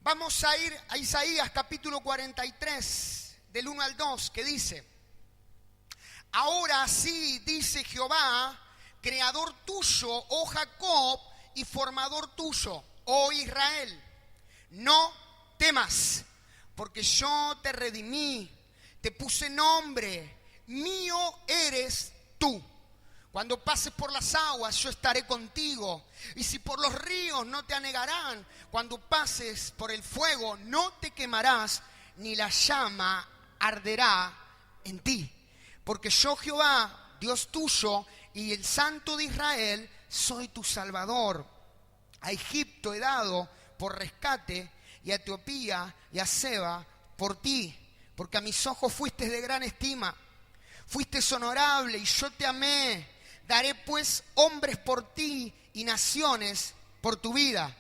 Vamos a ir a Isaías capítulo 43, del 1 al 2, que dice: ahora sí dice Jehová, creador tuyo, oh Jacob, y formador tuyo, oh Israel. No temas, porque yo te redimí, te puse nombre, mío eres tú. Cuando pases por las aguas, yo estaré contigo. Y si por los ríos, no te anegarán. Cuando pases por el fuego, no te quemarás, ni la llama arderá en ti. Porque yo, Jehová, Dios tuyo, y el Santo de Israel, soy tu Salvador. A Egipto he dado por rescate, y a Etiopía y a Seba por ti. Porque a mis ojos fuiste de gran estima. Fuiste honorable y yo te amé. Daré pues hombres por ti y naciones por tu vida.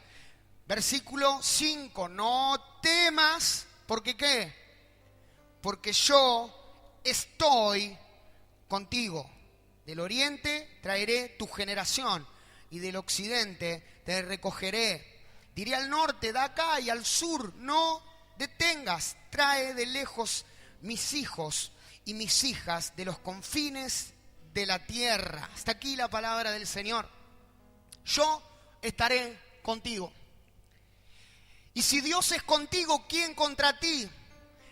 Versículo 5. No temas, ¿porque qué? Porque yo estoy contigo. Del oriente traeré tu generación y del occidente te recogeré. Diré al norte, da acá, y al sur, no detengas. Trae de lejos mis hijos y mis hijas de los confines de la tierra. Hasta aquí la palabra del Señor. Yo estaré contigo. Y si Dios es contigo, ¿quién contra ti?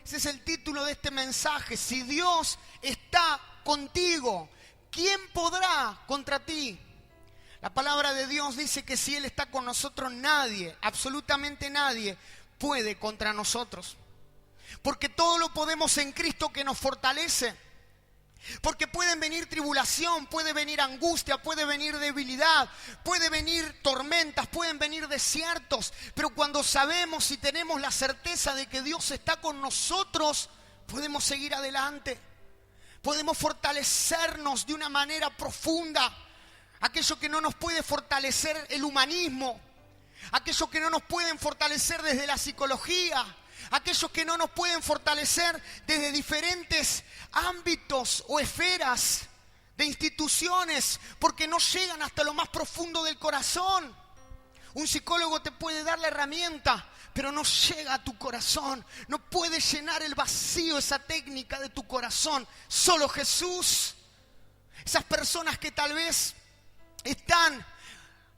Ese es el título de este mensaje. Si Dios está contigo, ¿quién podrá contra ti? La palabra de Dios dice que si Él está con nosotros, nadie, absolutamente nadie, puede contra nosotros. Porque todo lo podemos en Cristo que nos fortalece. Porque pueden venir tribulación, puede venir angustia, puede venir debilidad, puede venir tormentas, pueden venir desiertos. Pero cuando sabemos y tenemos la certeza de que Dios está con nosotros, podemos seguir adelante. Podemos fortalecernos de una manera profunda. Aquello que no nos puede fortalecer el humanismo, aquello que no nos pueden fortalecer desde la psicología, aquellos que no nos pueden fortalecer desde diferentes ámbitos o esferas de instituciones, porque no llegan hasta lo más profundo del corazón. Un psicólogo te puede dar la herramienta, pero no llega a tu corazón. No puede llenar el vacío, esa técnica de tu corazón. Solo Jesús. Esas personas que tal vez están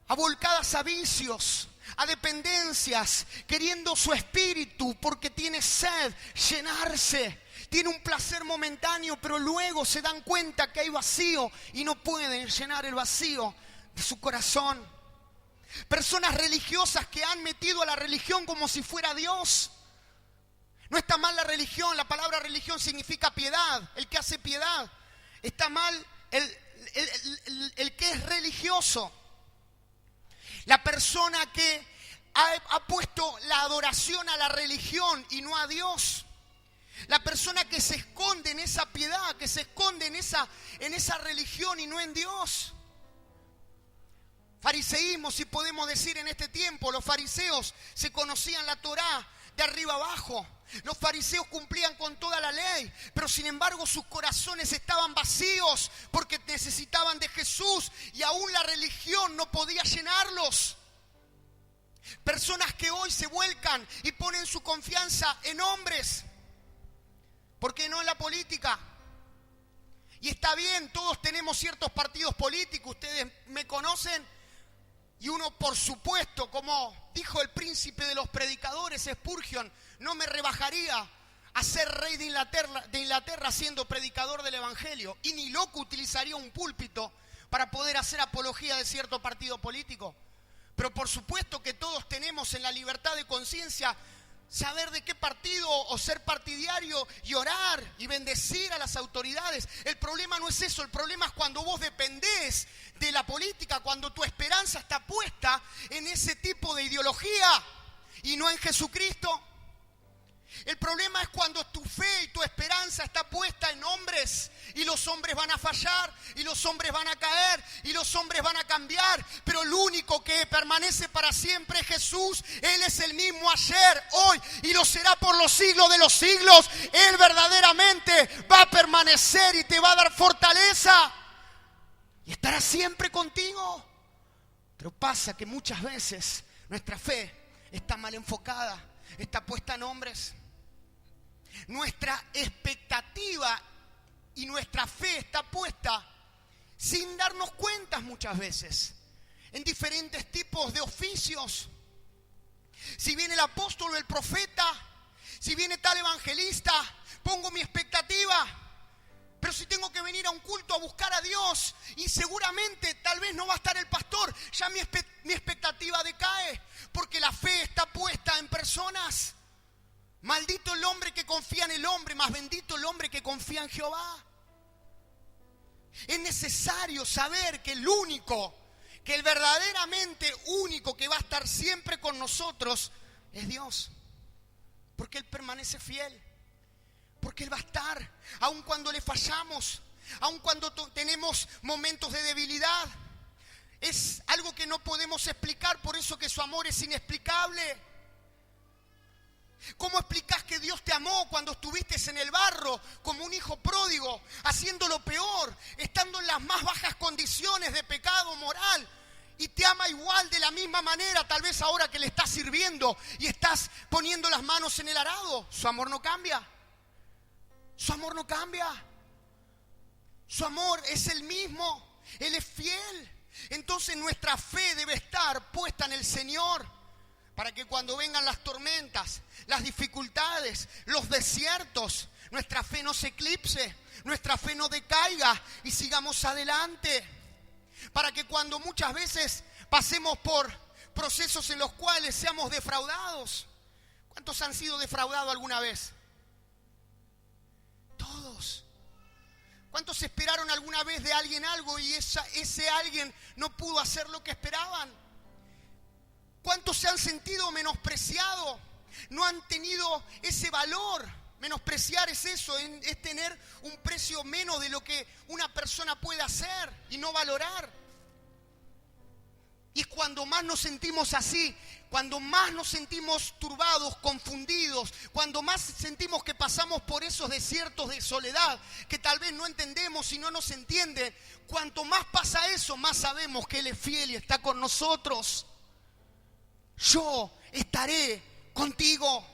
avolcadas a vicios, a dependencias, queriendo su espíritu porque tiene sed, llenarse, tiene un placer momentáneo, pero luego se dan cuenta que hay vacío y no pueden llenar el vacío de su corazón. Personas religiosas que han metido a la religión como si fuera Dios. No está mal la religión, la palabra religión significa piedad, el que hace piedad. Está mal el que es religioso. La persona que ha puesto la adoración a la religión y no a Dios. La persona que se esconde en esa piedad, que se esconde en esa religión y no en Dios. Fariseísmo, si podemos decir en este tiempo. Los fariseos se conocían la Torá de arriba abajo. Los fariseos cumplían con toda la ley, pero sin embargo sus corazones estaban vacíos porque necesitaban de Jesús y aún la religión no podía llenarlos. Personas que hoy se vuelcan y ponen su confianza en hombres, ¿por qué no en la política? Y está bien, todos tenemos ciertos partidos políticos, ustedes me conocen. Y uno, por supuesto, como dijo el príncipe de los predicadores, Spurgeon, no me rebajaría a ser rey de Inglaterra siendo predicador del Evangelio. Y ni loco utilizaría un púlpito para poder hacer apología de cierto partido político. Pero por supuesto que todos tenemos en la libertad de conciencia saber de qué partido o ser partidario y orar y bendecir a las autoridades. El problema no es eso, el problema es cuando vos dependés de la política, cuando tu esperanza está puesta en ese tipo de ideología y no en Jesucristo. El problema es cuando tu fe y tu esperanza está puesta en hombres y los hombres van a fallar y los hombres van a caer y los hombres van a cambiar, pero el único que permanece para siempre es Jesús. Él es el mismo ayer, hoy y lo será por los siglos de los siglos. Él verdaderamente va a permanecer y te va a dar fortaleza y estará siempre contigo. Pero pasa que muchas veces nuestra fe está mal enfocada. está puesta en hombres. Nuestra expectativa y nuestra fe está puesta sin darnos cuenta muchas veces en diferentes tipos de oficios. Si viene el apóstol o el profeta, si viene tal evangelista, pongo mi expectativa. Pero si tengo que venir a un culto a buscar a Dios y seguramente tal vez no va a estar el pastor, ya mi expectativa decae, porque la fe está puesta en personas. Maldito el hombre que confía en el hombre, más bendito el hombre que confía en Jehová. Es necesario saber que el verdaderamente único que va a estar siempre con nosotros es Dios. Porque Él permanece fiel. Porque Él va a estar, aun cuando le fallamos, aun cuando tenemos momentos de debilidad. Es algo que no podemos explicar, por eso que su amor es inexplicable. ¿Cómo explicás que Dios te amó cuando estuviste en el barro como un hijo pródigo, haciendo lo peor, estando en las más bajas condiciones de pecado moral? Y te ama igual, de la misma manera, tal vez ahora que le estás sirviendo y estás poniendo las manos en el arado. Su amor no cambia. Su amor no cambia. Su amor es el mismo. Él es fiel. Entonces nuestra fe debe estar puesta en el Señor, para que cuando vengan las tormentas, las dificultades, los desiertos, nuestra fe no se eclipse, nuestra fe no decaiga y sigamos adelante. Para que cuando muchas veces pasemos por procesos en los cuales seamos defraudados. ¿Cuántos han sido defraudados alguna vez? Todos. ¿Cuántos esperaron alguna vez de alguien algo y ese alguien no pudo hacer lo que esperaban? ¿Cuántos se han sentido menospreciados? No han tenido ese valor. Menospreciar es eso, es tener un precio menos de lo que una persona puede hacer y no valorar. Y es cuando más nos sentimos así, cuando más nos sentimos turbados, confundidos, cuando más sentimos que pasamos por esos desiertos de soledad, que tal vez no entendemos y no nos entienden. Cuanto más pasa eso, más sabemos que Él es fiel y está con nosotros. Yo estaré contigo.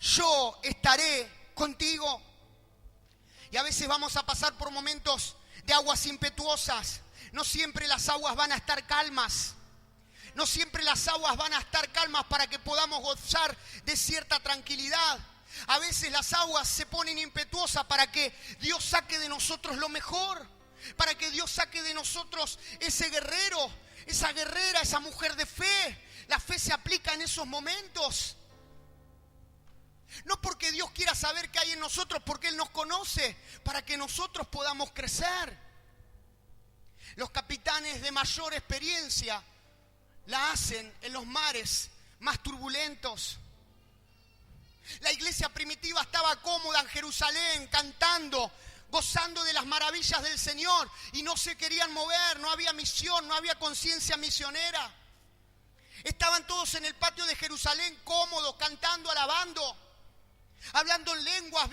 Yo estaré contigo. Y a veces vamos a pasar por momentos de aguas impetuosas. No siempre las aguas van a estar calmas. No siempre las aguas van a estar calmas para que podamos gozar de cierta tranquilidad. A veces las aguas se ponen impetuosas para que Dios saque de nosotros lo mejor. Para que Dios saque de nosotros ese guerrero, esa guerrera, esa mujer de fe. La fe se aplica en esos momentos. No porque Dios quiera saber qué hay en nosotros, porque Él nos conoce, para que nosotros podamos crecer. Los capitanes de mayor experiencia la hacen en los mares más turbulentos. La iglesia primitiva estaba cómoda en Jerusalén, cantando, gozando de las maravillas del Señor, y no se querían mover, no había misión, no había conciencia misionera. Estaban todos en el patio de Jerusalén cómodos, cantando, alabando, hablando en lenguas,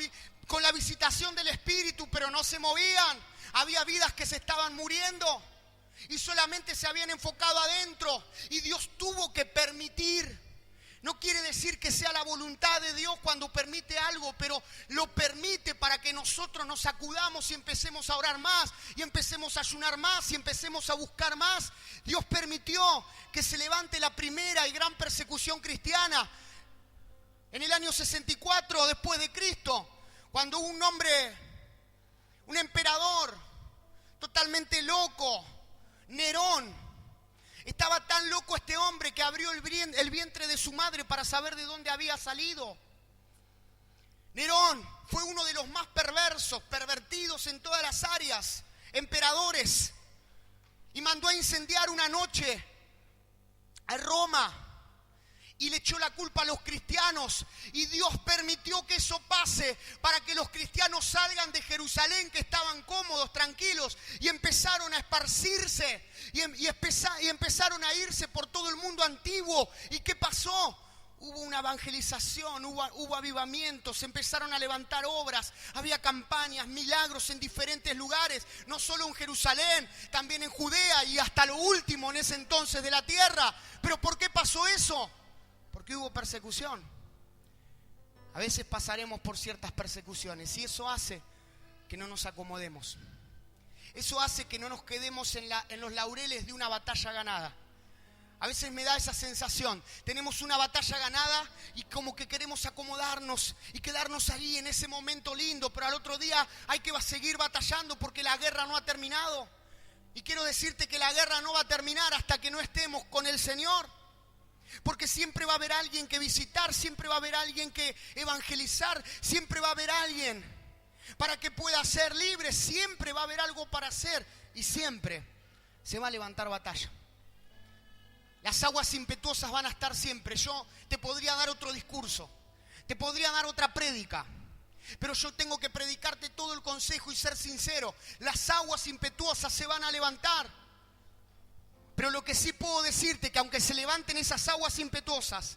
con la visitación del Espíritu, pero no se movían. Había vidas que se estaban muriendo y solamente se habían enfocado adentro, y Dios tuvo que permitir. No quiere decir que sea la voluntad de Dios cuando permite algo, pero lo permite para que nosotros nos sacudamos y empecemos a orar más, y empecemos a ayunar más, y empecemos a buscar más. Dios permitió que se levante la primera y gran persecución cristiana en el año 64 después de Cristo, cuando un hombre, un emperador totalmente loco, Nerón. Estaba tan loco este hombre que abrió el vientre de su madre para saber de dónde había salido. Nerón fue uno de los más perversos, pervertidos en todas las áreas, emperadores, y mandó a incendiar una noche a Roma y le echó la culpa a los cristianos, y Dios permitió que eso pase para que los cristianos salgan de Jerusalén, que estaban cómodos, tranquilos, y empezaron a esparcirse y empezaron a irse por todo el mundo antiguo. ¿Y qué pasó? Hubo una evangelización, hubo avivamientos, se empezaron a levantar obras, había campañas, milagros en diferentes lugares, no solo en Jerusalén, también en Judea y hasta lo último en ese entonces de la tierra. ¿Pero por qué pasó eso? Porque hubo persecución. A veces pasaremos por ciertas persecuciones y eso hace que no nos acomodemos. Eso hace que no nos quedemos en los laureles de una batalla ganada. A veces me da esa sensación. Tenemos una batalla ganada y como que queremos acomodarnos y quedarnos ahí en ese momento lindo, pero al otro día hay que seguir batallando porque la guerra no ha terminado. Y quiero decirte que la guerra no va a terminar hasta que no estemos con el Señor. Porque siempre va a haber alguien que visitar, siempre va a haber alguien que evangelizar, siempre va a haber alguien para que pueda ser libre, siempre va a haber algo para hacer y siempre se va a levantar batalla. Las aguas impetuosas van a estar siempre. Yo te podría dar otro discurso, te podría dar otra prédica, pero yo tengo que predicarte todo el consejo y ser sincero. Las aguas impetuosas se van a levantar. Pero lo que sí puedo decirte, que aunque se levanten esas aguas impetuosas,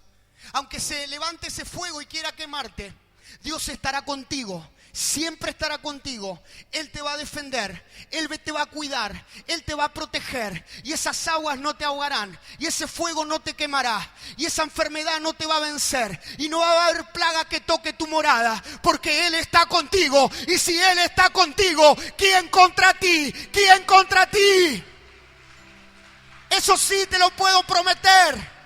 aunque se levante ese fuego y quiera quemarte, Dios estará contigo, siempre estará contigo. Él te va a defender, Él te va a cuidar, Él te va a proteger. Y esas aguas no te ahogarán, y ese fuego no te quemará, y esa enfermedad no te va a vencer. Y no va a haber plaga que toque tu morada, porque Él está contigo. Y si Él está contigo, ¿quién contra ti? ¿Quién contra ti? Eso sí te lo puedo prometer.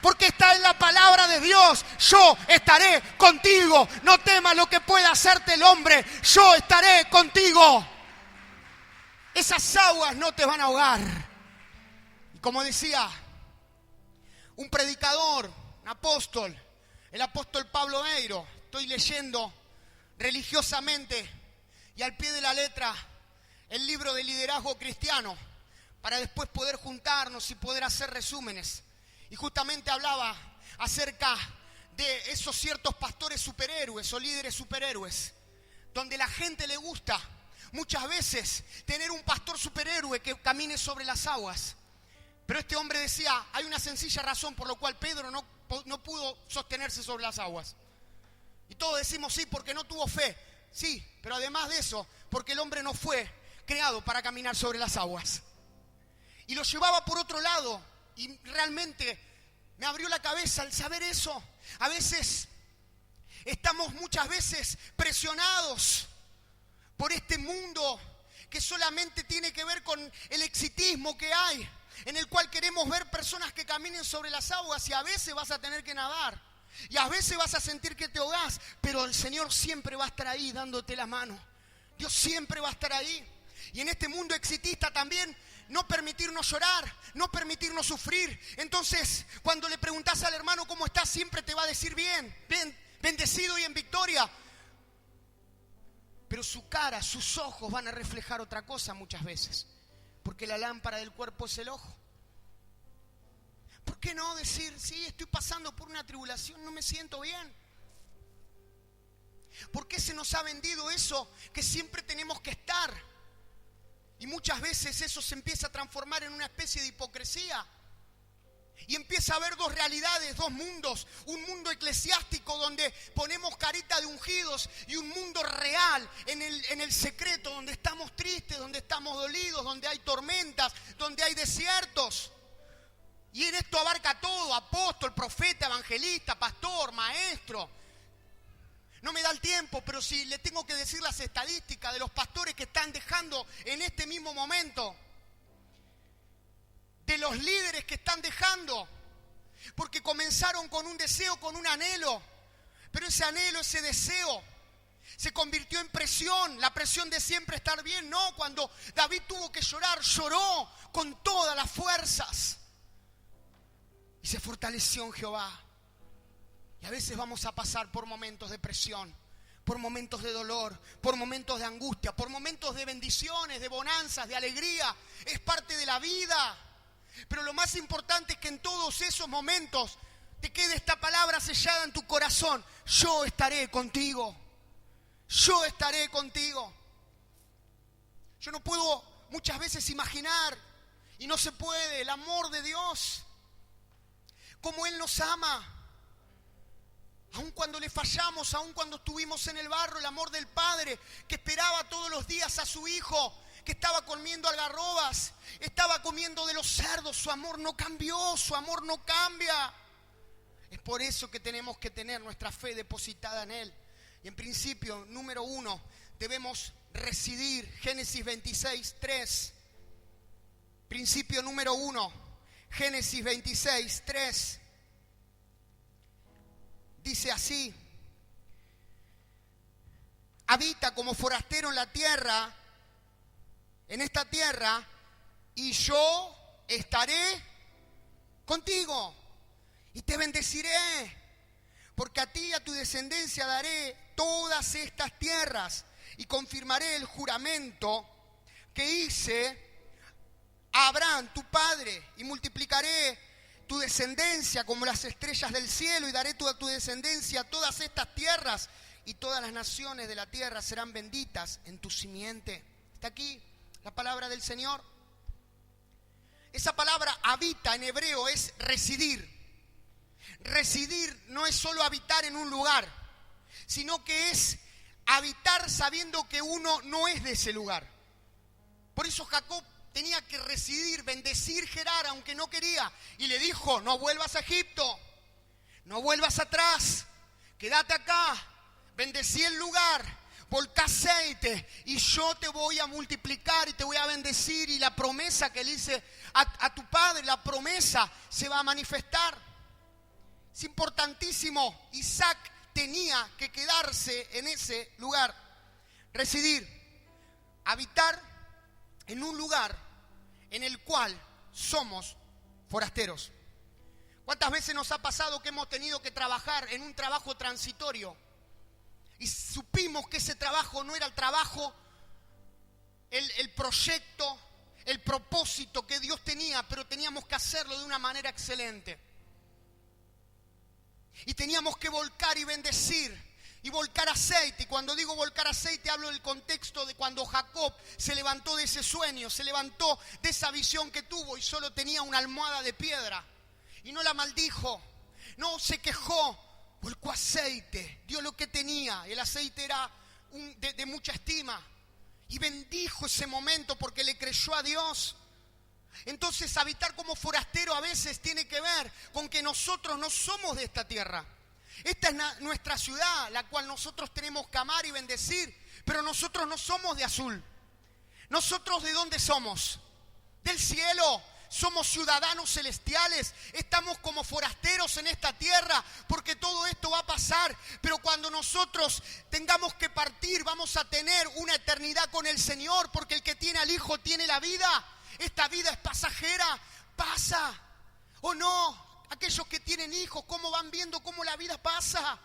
Porque está en la palabra de Dios. Yo estaré contigo. No temas lo que pueda hacerte el hombre. Yo estaré contigo. Esas aguas no te van a ahogar. Y como decía un predicador, un apóstol, el apóstol Pablo Eiro, estoy leyendo religiosamente y al pie de la letra el libro de liderazgo cristiano, para después poder juntarnos y poder hacer resúmenes. Y justamente hablaba acerca de esos ciertos pastores superhéroes o líderes superhéroes, donde la gente le gusta muchas veces tener un pastor superhéroe que camine sobre las aguas. Pero este hombre decía, hay una sencilla razón por la cual Pedro no pudo sostenerse sobre las aguas. Y todos decimos sí, porque no tuvo fe. Sí, pero además de eso, porque el hombre no fue creado para caminar sobre las aguas. Y lo llevaba por otro lado. Y realmente me abrió la cabeza al saber eso. A veces estamos muchas veces presionados por este mundo que solamente tiene que ver con el exitismo que hay, en el cual queremos ver personas que caminen sobre las aguas y a veces vas a tener que nadar. Y a veces vas a sentir que te ahogás, pero el Señor siempre va a estar ahí dándote la mano. Dios siempre va a estar ahí. Y en este mundo exitista también, no permitirnos llorar, no permitirnos sufrir. Entonces, cuando le preguntás al hermano cómo está, siempre te va a decir bien, bendecido y en victoria. Pero su cara, sus ojos van a reflejar otra cosa muchas veces. Porque la lámpara del cuerpo es el ojo. ¿Por qué no decir, sí, estoy pasando por una tribulación, no me siento bien? ¿Por qué se nos ha vendido eso que siempre tenemos que estar? Y muchas veces eso se empieza a transformar en una especie de hipocresía. Y empieza a haber dos realidades, dos mundos. Un mundo eclesiástico donde ponemos carita de ungidos y un mundo real en el secreto, donde estamos tristes, donde estamos dolidos, donde hay tormentas, donde hay desiertos. Y en esto abarca todo, apóstol, profeta, evangelista, pastor, maestro. No me da el tiempo, pero si le tengo que decir las estadísticas de los pastores que están dejando en este mismo momento, de los líderes que están dejando, porque comenzaron con un deseo, con un anhelo, pero ese anhelo, ese deseo, se convirtió en presión, la presión de siempre estar bien. No, cuando David tuvo que llorar, lloró con todas las fuerzas y se fortaleció en Jehová. Y a veces vamos a pasar por momentos de presión, por momentos de dolor, por momentos de angustia, por momentos de bendiciones, de bonanzas, de alegría. Es parte de la vida. Pero lo más importante es que en todos esos momentos te quede esta palabra sellada en tu corazón. Yo estaré contigo. Yo estaré contigo. Yo no puedo muchas veces imaginar, y no se puede, el amor de Dios. Cómo Él nos ama. Aun cuando le fallamos, aun cuando estuvimos en el barro, el amor del Padre que esperaba todos los días a su Hijo, que estaba comiendo algarrobas, estaba comiendo de los cerdos, su amor no cambió, su amor no cambia. Es por eso que tenemos que tener nuestra fe depositada en Él. Y en principio, número 1, debemos residir. Génesis 26, 3. Principio número 1, Génesis 26, 3. Dice así: habita como forastero en la tierra, en esta tierra, y yo estaré contigo y te bendeciré, porque a ti y a tu descendencia daré todas estas tierras y confirmaré el juramento que hice a Abraham, tu padre, y multiplicaré tu descendencia como las estrellas del cielo y daré a tu descendencia todas estas tierras y todas las naciones de la tierra serán benditas en tu simiente. Está aquí la palabra del Señor. Esa palabra habita en hebreo es residir. Residir no es solo habitar en un lugar, sino que es habitar sabiendo que uno no es de ese lugar. Por eso Jacob tenía que residir, bendecir Gerar, aunque no quería. Y le dijo: no vuelvas a Egipto, no vuelvas atrás, quédate acá, bendecí el lugar, volcá aceite y yo te voy a multiplicar y te voy a bendecir. Y la promesa que le hice a tu padre, la promesa se va a manifestar. Es importantísimo. Isaac tenía que quedarse en ese lugar, residir, habitar en un lugar en el cual somos forasteros. ¿Cuántas veces nos ha pasado que hemos tenido que trabajar en un trabajo transitorio y supimos que ese trabajo no era el trabajo, el proyecto, el propósito que Dios tenía, pero teníamos que hacerlo de una manera excelente? Y teníamos que volcar y bendecir y volcar aceite. Y cuando digo volcar aceite, hablo del contexto de cuando Jacob se levantó de ese sueño, se levantó de esa visión que tuvo y solo tenía una almohada de piedra. Y no la maldijo, no se quejó, volcó aceite, dio lo que tenía. El aceite era de mucha estima. Y bendijo ese momento porque le creyó a Dios. Entonces, habitar como forastero a veces tiene que ver con que nosotros no somos de esta tierra. Esta es nuestra ciudad, la cual nosotros tenemos que amar y bendecir, pero nosotros no somos de azul. ¿Nosotros de dónde somos? Del cielo. Somos ciudadanos celestiales, estamos como forasteros en esta tierra, porque todo esto va a pasar, pero cuando nosotros tengamos que partir, vamos a tener una eternidad con el Señor, porque el que tiene al Hijo tiene la vida. Esta vida es pasajera, pasa, ¿o no? Aquellos que tienen hijos, ¿cómo van viendo cómo la vida pasa?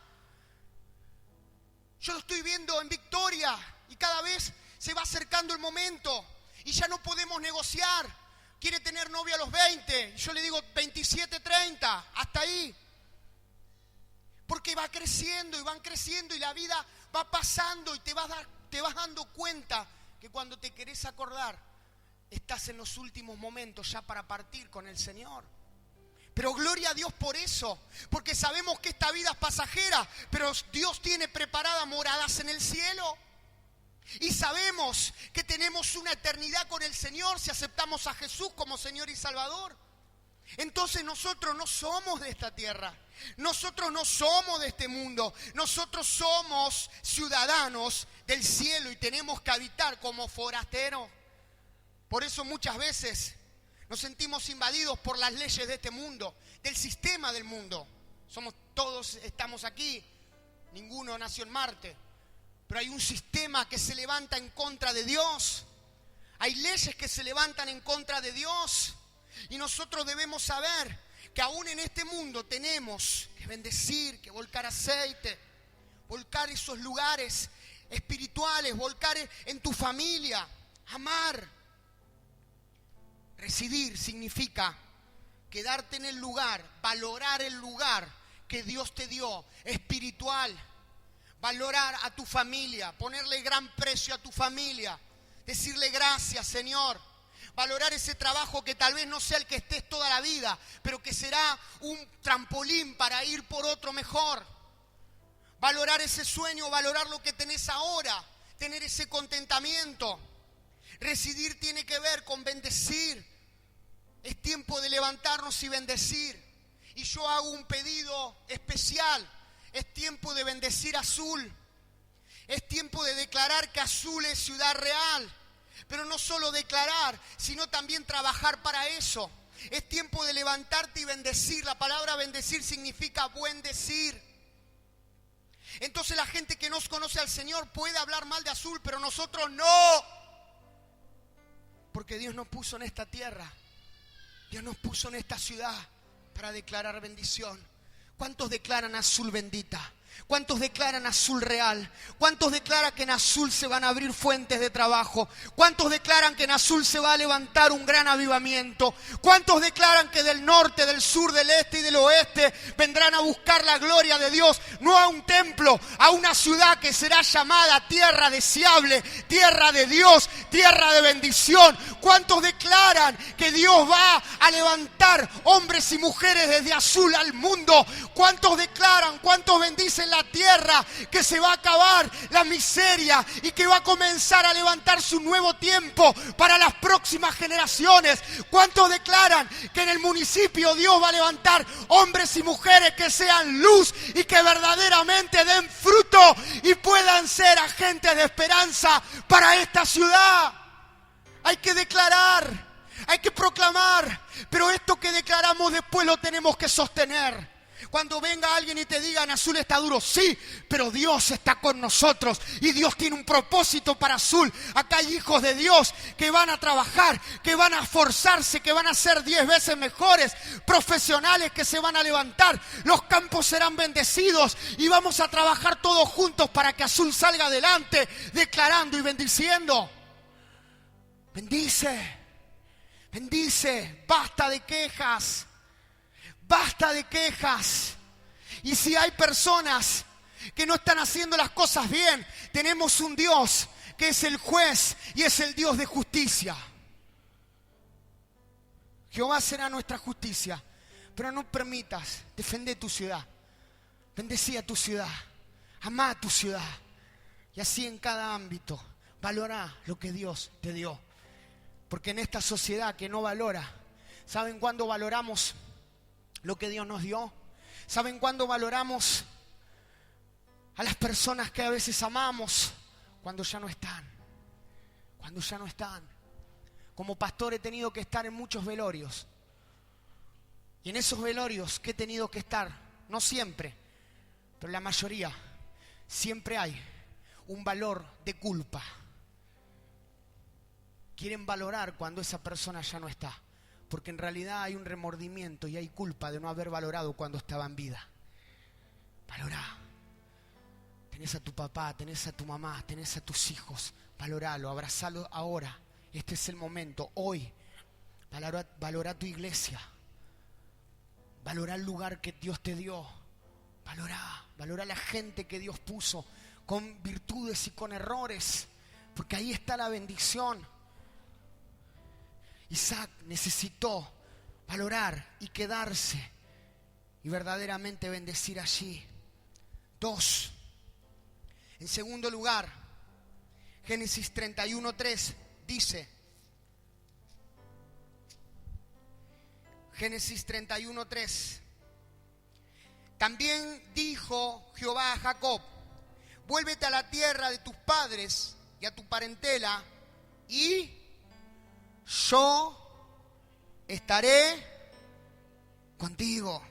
Yo lo estoy viendo en Victoria y cada vez se va acercando el momento y ya no podemos negociar. Quiere tener novia a los 20, yo le digo 27, 30, hasta ahí. Porque va creciendo y van creciendo y la vida va pasando y te vas dando cuenta que cuando te querés acordar, estás en los últimos momentos ya para partir con el Señor. Pero gloria a Dios por eso, porque sabemos que esta vida es pasajera, pero Dios tiene preparadas moradas en el cielo. Y sabemos que tenemos una eternidad con el Señor si aceptamos a Jesús como Señor y Salvador. Entonces nosotros no somos de esta tierra, nosotros no somos de este mundo, nosotros somos ciudadanos del cielo y tenemos que habitar como forasteros. Por eso muchas veces nos sentimos invadidos por las leyes de este mundo, del sistema del mundo. Todos estamos aquí, ninguno nació en Marte. Pero hay un sistema que se levanta en contra de Dios. Hay leyes que se levantan en contra de Dios. Y nosotros debemos saber que aún en este mundo tenemos que bendecir, que volcar aceite, volcar esos lugares espirituales, volcar en tu familia, amar. Residir significa quedarte en el lugar, valorar el lugar que Dios te dio, espiritual. Valorar a tu familia, ponerle gran precio a tu familia, decirle gracias, Señor. Valorar ese trabajo que tal vez no sea el que estés toda la vida, pero que será un trampolín para ir por otro mejor. Valorar ese sueño, valorar lo que tenés ahora, tener ese contentamiento. Residir tiene que ver con bendecir. Es tiempo de levantarnos y bendecir. Y yo hago un pedido especial. Es tiempo de bendecir Azul. Es tiempo de declarar que Azul es ciudad real. Pero no solo declarar, sino también trabajar para eso. Es tiempo de levantarte y bendecir. La palabra bendecir significa buen decir. Entonces la gente que no conoce al Señor puede hablar mal de Azul, pero nosotros no. Porque Dios nos puso en esta tierra. Dios nos puso en esta ciudad para declarar bendición. ¿Cuántos declaran Azul bendita? ¿Cuántos declaran Azul real? ¿Cuántos declaran que en Azul se van a abrir fuentes de trabajo? ¿Cuántos declaran que en Azul se va a levantar un gran avivamiento? ¿Cuántos declaran que del norte, del sur, del este y del oeste vendrán a buscar la gloria de Dios? No a un templo, a una ciudad que será llamada tierra deseable, tierra de Dios, tierra de bendición. ¿Cuántos declaran que Dios va a levantar hombres y mujeres desde Azul al mundo? ¿Cuántos declaran, cuántos bendicen la tierra, que se va a acabar la miseria y que va a comenzar a levantarse un nuevo tiempo para las próximas generaciones? ¿Cuántos declaran que en el municipio Dios va a levantar hombres y mujeres que sean luz y que verdaderamente den fruto y puedan ser agentes de esperanza para esta ciudad? Hay que declarar, hay que proclamar, pero esto que declaramos después lo tenemos que sostener. Cuando venga alguien y te diga, en Azul está duro, sí, pero Dios está con nosotros y Dios tiene un propósito para Azul. Acá hay hijos de Dios que van a trabajar, que van a esforzarse, que van a ser 10 veces mejores, profesionales que se van a levantar. Los campos serán bendecidos y vamos a trabajar todos juntos para que Azul salga adelante, declarando y bendiciendo. Bendice, bendice, basta de quejas. Basta de quejas. Y si hay personas que no están haciendo las cosas bien, tenemos un Dios que es el juez y es el Dios de justicia. Jehová será nuestra justicia. Pero no permitas, defender tu ciudad. Bendecí a tu ciudad. Amá a tu ciudad. Y así en cada ámbito, valora lo que Dios te dio. Porque en esta sociedad que no valora, ¿saben cuándo valoramos lo que Dios nos dio? ¿Saben cuándo valoramos a las personas que a veces amamos? Cuando ya no están. Cuando ya no están. Como pastor he tenido que estar en muchos velorios. Y en esos velorios que he tenido que estar, no siempre, pero la mayoría, siempre hay un valor de culpa. Quieren valorar cuando esa persona ya no está. Porque en realidad hay un remordimiento y hay culpa de no haber valorado cuando estaba en vida. Valorá. Tenés a tu papá, tenés a tu mamá, tenés a tus hijos. Valoralo, abrazalo ahora. Este es el momento, hoy. Valorá tu iglesia. Valorá el lugar que Dios te dio. Valorá la gente que Dios puso con virtudes y con errores. Porque ahí está la bendición. Isaac necesitó valorar y quedarse y verdaderamente bendecir allí. 2. En segundo lugar, Génesis 31:3 dice, Génesis 31:3, también dijo Jehová a Jacob, vuélvete a la tierra de tus padres y a tu parentela y yo estaré contigo.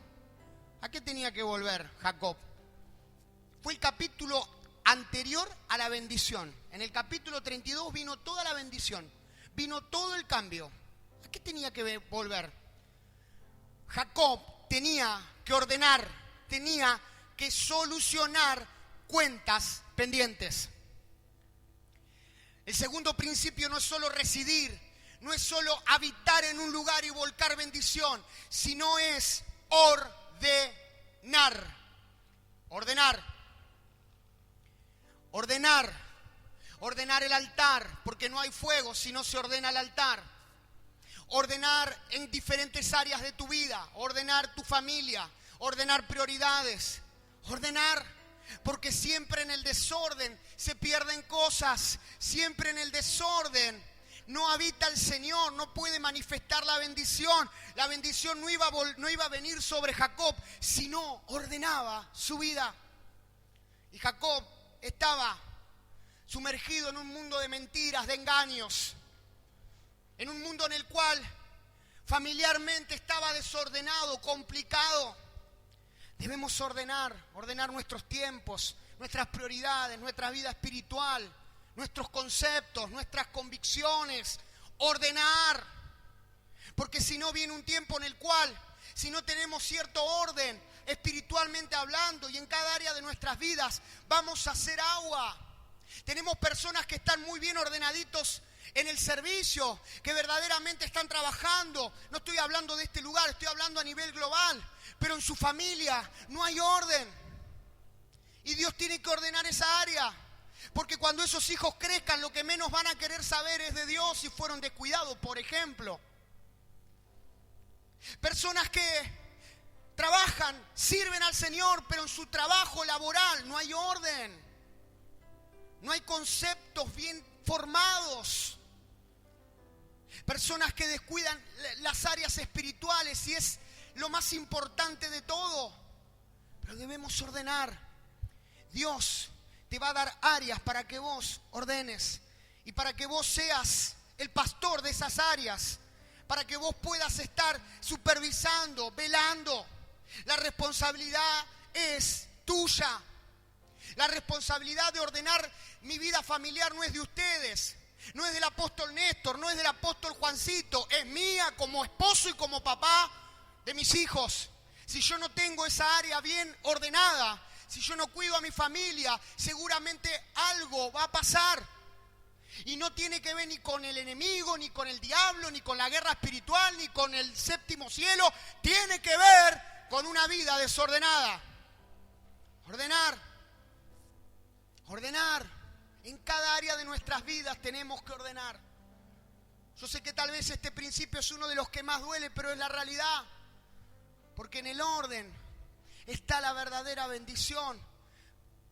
¿A qué tenía que volver Jacob? Fue el capítulo anterior a la bendición. En el capítulo 32 vino toda la bendición, vino todo el cambio. ¿A qué tenía que volver? Jacob tenía que ordenar, tenía que solucionar cuentas pendientes. El segundo principio no es solo residir, no es solo habitar en un lugar y volcar bendición, sino es ordenar. Ordenar el altar, porque no hay fuego si no se ordena el altar. Ordenar en diferentes áreas de tu vida, ordenar tu familia, ordenar prioridades, ordenar. Porque siempre en el desorden se pierden cosas, siempre en el desorden no habita el Señor, no puede manifestar la bendición. La bendición no iba a venir sobre Jacob, sino ordenaba su vida. Y Jacob estaba sumergido en un mundo de mentiras, de engaños, en un mundo en el cual familiarmente estaba desordenado, complicado. Debemos ordenar nuestros tiempos, nuestras prioridades, nuestra vida espiritual, nuestros conceptos, nuestras convicciones. Ordenar. Porque si no viene un tiempo en el cual, si no tenemos cierto orden, espiritualmente hablando y en cada área de nuestras vidas, vamos a hacer agua. Tenemos personas que están muy bien ordenaditos en el servicio, que verdaderamente están trabajando. No estoy hablando de este lugar, estoy hablando a nivel global. Pero en su familia no hay orden. Y Dios tiene que ordenar esa área. Porque cuando esos hijos crezcan, lo que menos van a querer saber es de Dios si fueron descuidados, por ejemplo. Personas que trabajan, sirven al Señor, pero en su trabajo laboral no hay orden. No hay conceptos bien formados. Personas que descuidan las áreas espirituales y es lo más importante de todo. Pero debemos ordenar. Dios te va a dar áreas para que vos ordenes y para que vos seas el pastor de esas áreas, para que vos puedas estar supervisando, velando. La responsabilidad es tuya. La responsabilidad de ordenar mi vida familiar no es de ustedes, no es del apóstol Néstor, no es del apóstol Juancito, es mía como esposo y como papá de mis hijos. Si yo no tengo esa área bien ordenada, si yo no cuido a mi familia, seguramente algo va a pasar. Y no tiene que ver ni con el enemigo, ni con el diablo, ni con la guerra espiritual, ni con el séptimo cielo. Tiene que ver con una vida desordenada. Ordenar. En cada área de nuestras vidas tenemos que ordenar. Yo sé que tal vez este principio es uno de los que más duele, pero es la realidad. Porque en el orden está la verdadera bendición.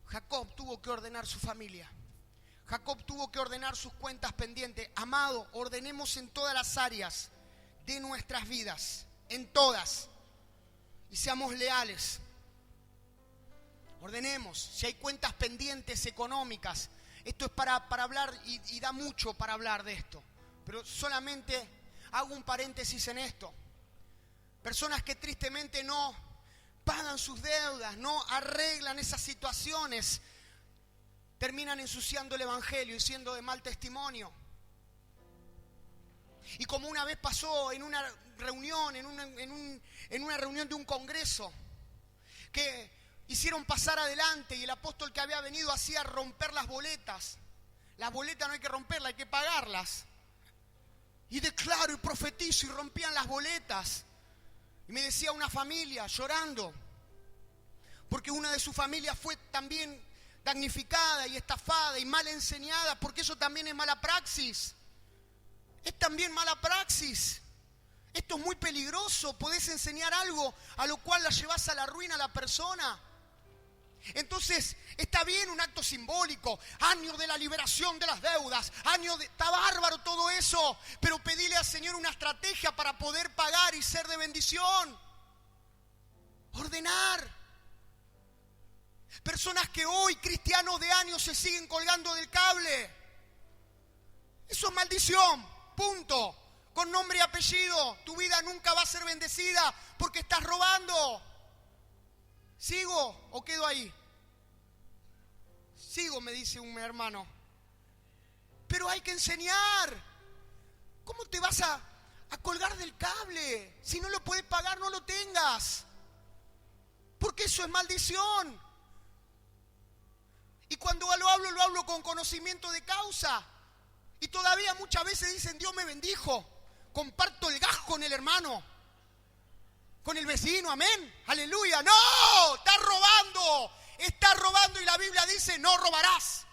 Jacob tuvo que ordenar su familia. Jacob tuvo que ordenar sus cuentas pendientes. Amado, ordenemos en todas las áreas de nuestras vidas. En todas. Y seamos leales. Ordenemos. Si hay cuentas pendientes económicas, esto es para hablar y da mucho para hablar de esto. Pero solamente hago un paréntesis en esto. Personas que tristemente no pagan sus deudas, no arreglan esas situaciones, terminan ensuciando el evangelio y siendo de mal testimonio. Y como una vez pasó en una reunión, en una reunión de un congreso, que hicieron pasar adelante y el apóstol que había venido hacía romper las boletas. Las boletas no hay que romperlas, hay que pagarlas. Y declaro y profetizo y rompían las boletas. Y me decía una familia llorando, porque una de sus familias fue también damnificada y estafada y mal enseñada, porque eso también es mala praxis. Es también mala praxis. Esto es muy peligroso. Podés enseñar algo a lo cual la llevas a la ruina a la persona. Entonces, está bien un acto simbólico, año de la liberación de las deudas, está bárbaro todo eso, pero pedile al Señor una estrategia para poder pagar y ser de bendición. Ordenar. Personas que hoy, cristianos de años, se siguen colgando del cable. Eso es maldición, punto. Con nombre y apellido, tu vida nunca va a ser bendecida porque estás robando. ¿Sigo o quedo ahí? Sigo, me dice un hermano. Pero hay que enseñar. ¿Cómo te vas a colgar del cable? Si no lo puedes pagar, no lo tengas. Porque eso es maldición. Y cuando lo hablo con conocimiento de causa. Y todavía muchas veces dicen, Dios me bendijo. Comparto el gas con el hermano. Con el vecino, amén, aleluya. No, estás robando y la Biblia dice no robarás.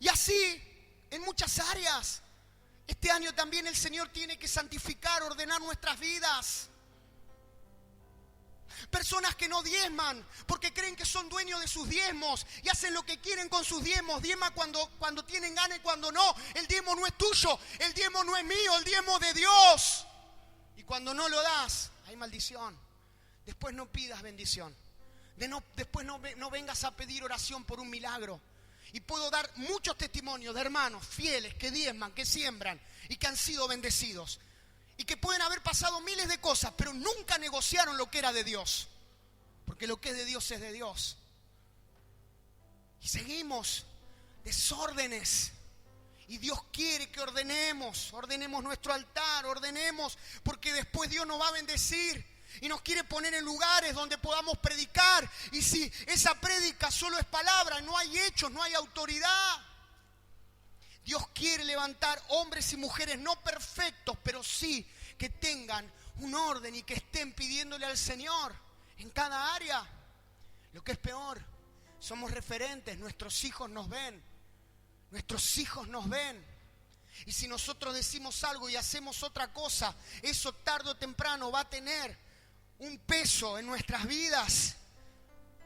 Y así en muchas áreas. Este año también el Señor tiene que santificar, ordenar nuestras vidas. Personas que no diezman porque creen que son dueños de sus diezmos y hacen lo que quieren con sus diezmos. Diezma cuando tienen ganas y cuando no. El diezmo no es tuyo, el diezmo no es mío, el diezmo es de Dios. Y cuando no lo das, hay maldición. Después no pidas bendición. Después no vengas a pedir oración por un milagro. Y puedo dar muchos testimonios de hermanos fieles que diezman, que siembran y que han sido bendecidos. Y que pueden haber pasado miles de cosas, pero nunca negociaron lo que era de Dios. Porque lo que es de Dios es de Dios. Y seguimos desórdenes. Y Dios quiere que ordenemos nuestro altar, ordenemos, porque después Dios nos va a bendecir. Y nos quiere poner en lugares donde podamos predicar. Y si esa prédica solo es palabra, no hay hechos, no hay autoridad. Dios quiere levantar hombres y mujeres no perfectos, pero sí que tengan un orden y que estén pidiéndole al Señor en cada área. Lo que es peor, somos referentes, nuestros hijos nos ven. Nuestros hijos nos ven. Y si nosotros decimos algo y hacemos otra cosa, eso tarde o temprano va a tener un peso en nuestras vidas.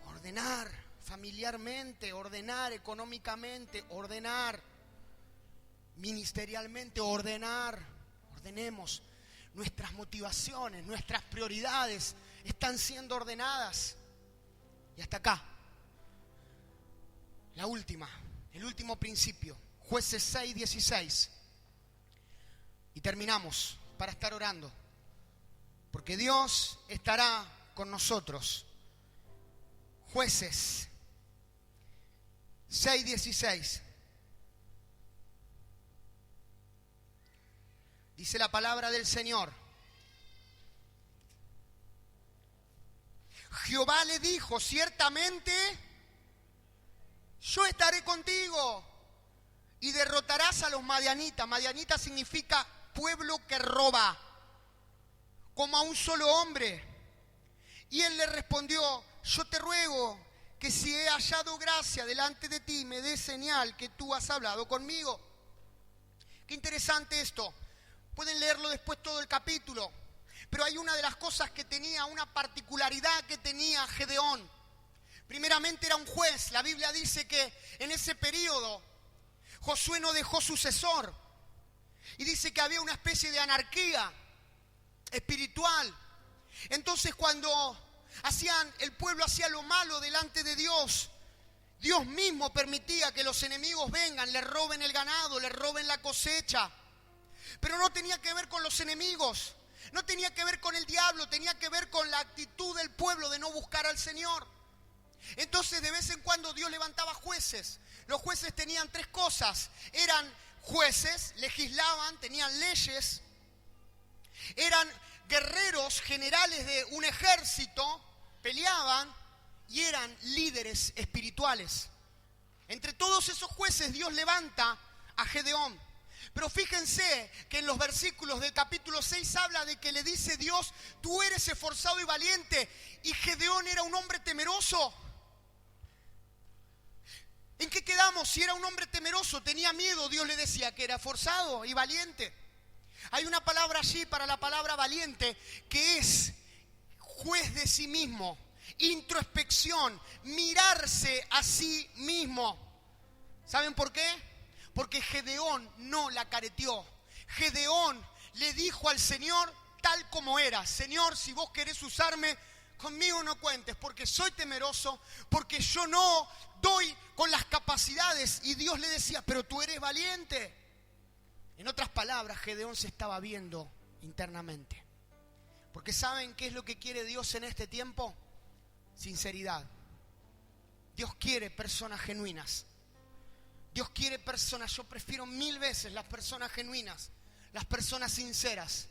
Ordenar familiarmente, ordenar económicamente, ordenar ministerialmente, ordenemos. Nuestras motivaciones, nuestras prioridades están siendo ordenadas. Y hasta acá, el último principio, Jueces 6:16. Y terminamos para estar orando, porque Dios estará con nosotros. Jueces 6:16. Dice la palabra del Señor. Jehová le dijo, ciertamente yo estaré contigo y derrotarás a los madianitas. Madianita significa pueblo que roba, como a un solo hombre. Y él le respondió, yo te ruego que si he hallado gracia delante de ti, me des señal que tú has hablado conmigo. Qué interesante esto. Pueden leerlo después todo el capítulo. Pero hay una de las cosas que tenía, una particularidad que tenía Gedeón. Primeramente era un juez. La Biblia dice que en ese periodo Josué no dejó sucesor. Y dice que había una especie de anarquía espiritual. Entonces cuando el pueblo hacía lo malo delante de Dios, Dios mismo permitía que los enemigos vengan, le roben el ganado, le roben la cosecha. Pero no tenía que ver con los enemigos, no tenía que ver con el diablo, tenía que ver con la actitud del pueblo de no buscar al Señor. Entonces de vez en cuando Dios levantaba jueces. Los jueces tenían tres cosas: eran jueces, legislaban, tenían leyes, eran guerreros, generales de un ejército, peleaban, y eran líderes espirituales. Entre todos esos jueces Dios levanta a Gedeón. Pero fíjense que en los versículos del capítulo 6 habla de que le dice Dios, tú eres esforzado y valiente. Y Gedeón era un hombre temeroso. ¿En qué quedamos? Si era un hombre temeroso, tenía miedo, Dios le decía que era esforzado y valiente. Hay una palabra allí para la palabra valiente que es juez de sí mismo, introspección, mirarse a sí mismo. ¿Saben por qué? Porque Gedeón no la careteó. Gedeón le dijo al Señor tal como era: Señor, si vos querés usarme, conmigo no cuentes, porque soy temeroso, porque yo no doy con las capacidades. Y Dios le decía, pero tú eres valiente. En otras palabras, Gedeón se estaba viendo internamente. Porque ¿saben qué es lo que quiere Dios en este tiempo? Sinceridad. Dios quiere personas genuinas. Dios quiere personas, yo prefiero 1000 veces las personas genuinas, las personas sinceras,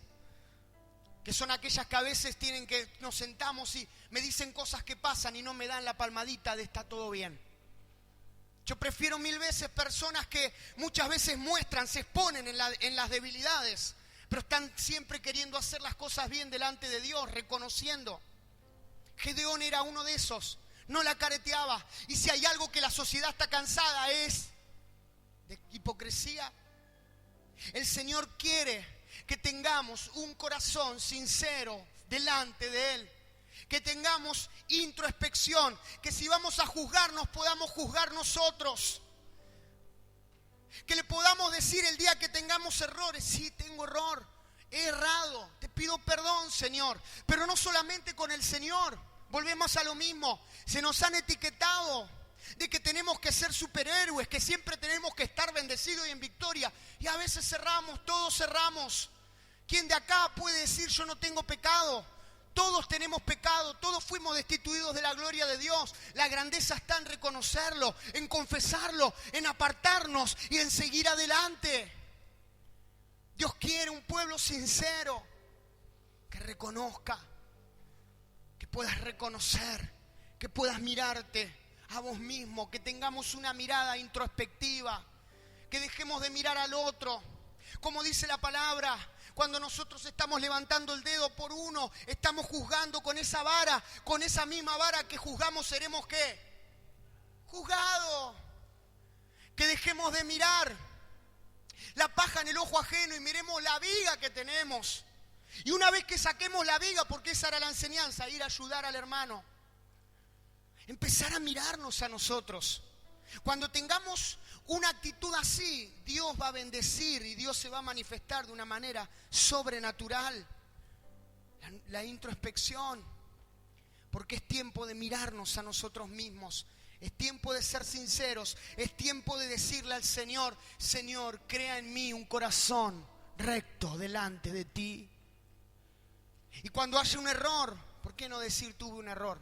que son aquellas que a veces nos sentamos y me dicen cosas que pasan y no me dan la palmadita de está todo bien. Yo prefiero 1000 veces personas que muchas veces muestran, se exponen en las debilidades, pero están siempre queriendo hacer las cosas bien delante de Dios, reconociendo. Gedeón era uno de esos, no la careteaba. Y si hay algo que la sociedad está cansada es de hipocresía. El Señor quiere que tengamos un corazón sincero delante de Él, que tengamos introspección, que si vamos a juzgarnos podamos juzgar nosotros. Que le podamos decir el día que tengamos errores, sí, tengo error, he errado, te pido perdón, Señor. Pero no solamente con el Señor, volvemos a lo mismo. Se nos han etiquetado de que tenemos que ser superhéroes, que siempre tenemos que estar bendecidos y en victoria. Y a veces cerramos, todos cerramos. ¿Quién de acá puede decir yo no tengo pecado? Todos tenemos pecado, todos fuimos destituidos de la gloria de Dios. La grandeza está en reconocerlo, en confesarlo, en apartarnos y en seguir adelante. Dios quiere un pueblo sincero, que reconozca, que puedas reconocer, que puedas mirarte a vos mismo, que tengamos una mirada introspectiva, que dejemos de mirar al otro. Como dice la palabra, cuando nosotros estamos levantando el dedo por uno, estamos juzgando con esa vara, con esa misma vara que juzgamos, seremos ¿qué? Juzgados. Que dejemos de mirar la paja en el ojo ajeno y miremos la viga que tenemos. Y una vez que saquemos la viga, porque esa era la enseñanza, ir a ayudar al hermano, empezar a mirarnos a nosotros. Cuando tengamos una actitud así, Dios va a bendecir y Dios se va a manifestar de una manera sobrenatural. La introspección, porque es tiempo de mirarnos a nosotros mismos. Es tiempo de ser sinceros. Es tiempo de decirle al Señor: Señor, crea en mí un corazón recto delante de ti. Y cuando haya un error, ¿por qué no decir tuve un error?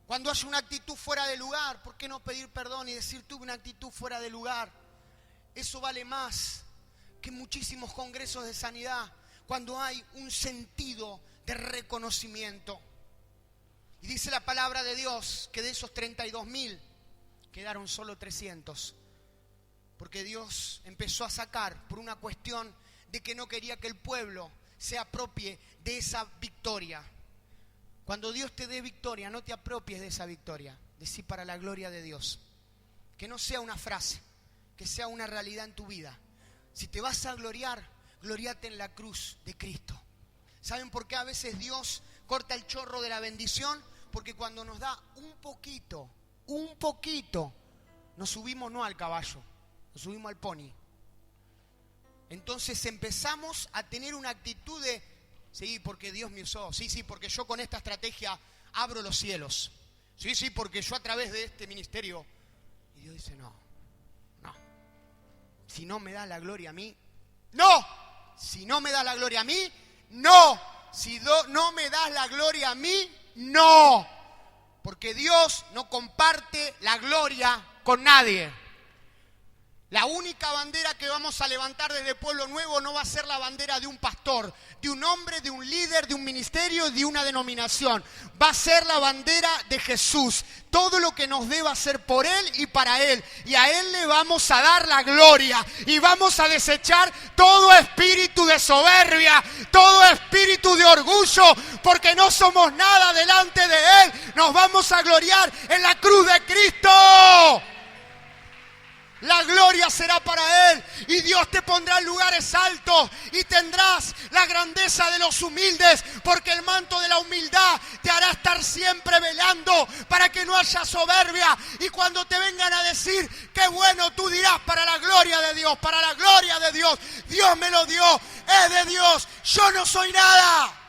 Cuando haya una actitud fuera de lugar, ¿por qué no pedir perdón y decir tuve una actitud fuera de lugar? Eso vale más que muchísimos congresos de sanidad cuando hay un sentido de reconocimiento. Y dice la palabra de Dios que de esos 32,000 quedaron solo 300. Porque Dios empezó a sacar por una cuestión de que no quería que el pueblo se apropie de esa victoria. Cuando Dios te dé victoria, no te apropies de esa victoria. Decí para la gloria de Dios. Que no sea una frase, que sea una realidad en tu vida. Si te vas a gloriar, gloriate en la cruz de Cristo. ¿Saben por qué a veces Dios corta el chorro de la bendición? Porque cuando nos da un poquito, nos subimos no al caballo, nos subimos al pony. Entonces empezamos a tener una actitud de, sí, porque Dios me usó, sí, porque yo con esta estrategia abro los cielos, sí, porque yo a través de este ministerio. Y Dios dice, no, si no me da la gloria a mí, no, si no me da la gloria a mí, no, si no me das la gloria a mí, no, porque Dios no comparte la gloria con nadie. La única bandera que vamos a levantar desde Pueblo Nuevo no va a ser la bandera de un pastor, de un hombre, de un líder, de un ministerio, de una denominación. Va a ser la bandera de Jesús. Todo lo que nos dé va a ser por Él y para Él. Y a Él le vamos a dar la gloria. Y vamos a desechar todo espíritu de soberbia, todo espíritu de orgullo, porque no somos nada delante de Él. Nos vamos a gloriar en la cruz de Cristo. La gloria será para Él y Dios te pondrá en lugares altos y tendrás la grandeza de los humildes, porque el manto de la humildad te hará estar siempre velando para que no haya soberbia. Y cuando te vengan a decir qué bueno, tú dirás para la gloria de Dios, para la gloria de Dios. Dios me lo dio, es de Dios, yo no soy nada.